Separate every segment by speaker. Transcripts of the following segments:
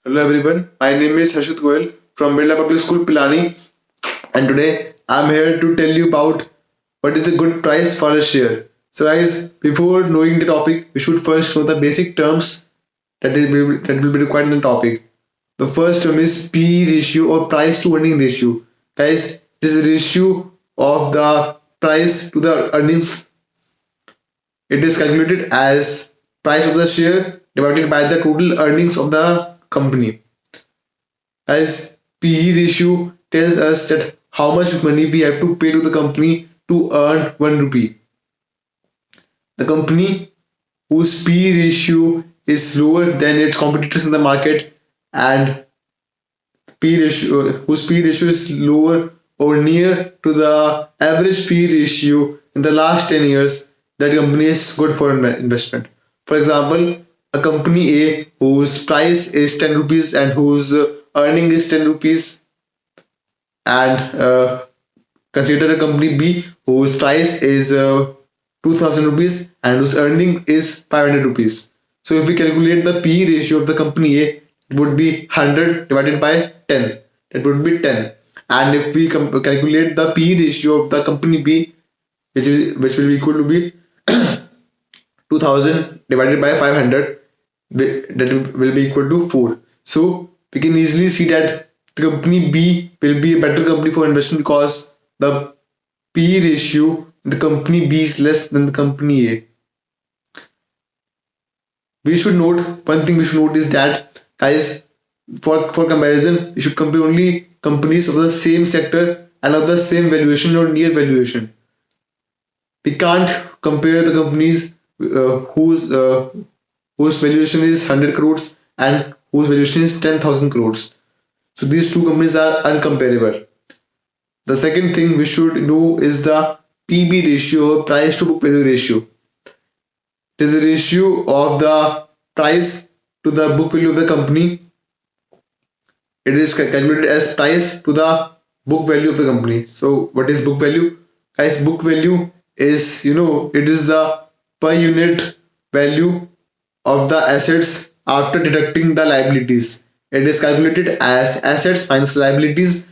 Speaker 1: Hello everyone, my name is Harshit Goyal from Birla Public School Pilani, and today I'm here to tell you about what is the good price for a share. So guys, before knowing the topic, we should first know the basic terms that will be required in the topic. The first term is PE ratio or price to earning ratio. Guys, it is the ratio of the price to the earnings. It is calculated as price of the share divided by the total earnings of the company. As PE ratio tells us that how much money we have to pay to the company to earn 1 rupee. The company whose PE ratio is lower than its competitors in the market and whose PE ratio is lower or near to the average PE ratio in the last 10 years, that company is good for investment. For example, a company A whose price is 10 rupees and whose earning is 10 rupees, and consider a company B whose price is 2000 rupees and whose earning is 500 rupees. So if we calculate the PE ratio of the company A, it would be 100 divided by 10. That would be 10. And if we calculate the PE ratio of the company B, which will be equal to be 2000 divided by 500, that will be equal to 4. So we can easily see that the company B will be a better company for investment because the PE ratio in the company B is less than the company A. We should note one thing we should note is that, guys, for comparison, you should compare only companies of the same sector and of the same valuation or near valuation. We can't compare the companies whose valuation is 100 crores and whose valuation is 10,000 crores. So these two companies are uncomparable. The second thing we should know is the PB ratio, or price to book value ratio. It is a ratio of the price to the book value of the company. It is calculated as price to the book value of the company. So what is book value? Guys, book value is, it is the per unit value of the assets after deducting the liabilities. It is calculated as assets minus liabilities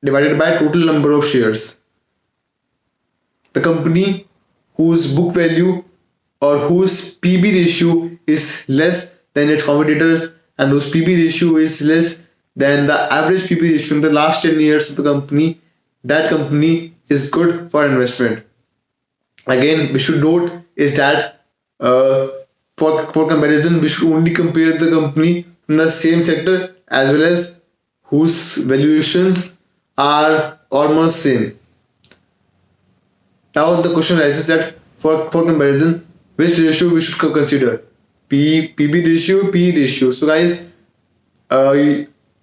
Speaker 1: divided by total number of shares. The company whose book value or whose PB ratio is less than its competitors and whose PB ratio is less than the average PB ratio in the last 10 years of the company, that company is good for investment. Again, we should note is that for comparison, we should only compare the company in the same sector as well as whose valuations are almost same. Now the question arises that for comparison, which ratio we should consider? PB ratio, PE ratio. So guys,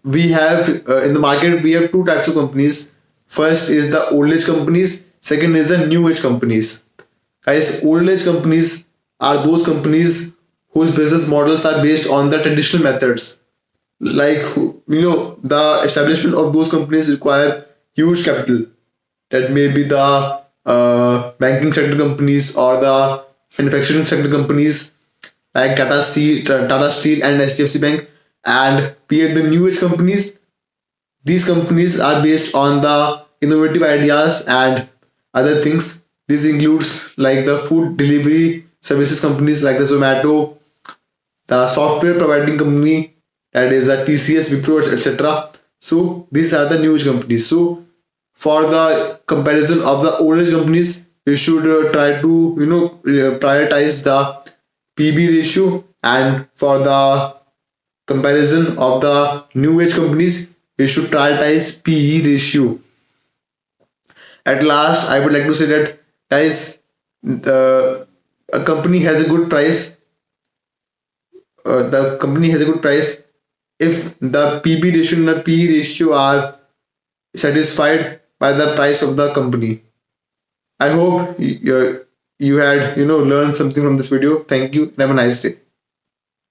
Speaker 1: we have in the market we have two types of companies. First is the old age companies. Second is the new age companies. Guys, old age companies are those companies whose business models are based on the traditional methods. Like, the establishment of those companies require huge capital. That may be the banking sector companies or the manufacturing sector companies like Tata Steel and HDFC Bank. And we have the new age companies. These companies are based on the innovative ideas and other things. This includes like the food delivery services companies like the Zomato, the software providing company that is a TCS, Wipro, etc. So these are the new age companies. So for the comparison of the old age companies, you should try to prioritize the PB ratio, and for the comparison of the new age companies, you should prioritize PE ratio. At last, I would like to say that, guys, a company has a good price. The company has a good price if the PB ratio and the PE ratio are satisfied by the price of the company. I hope you had learned something from this video. Thank you and have a nice day.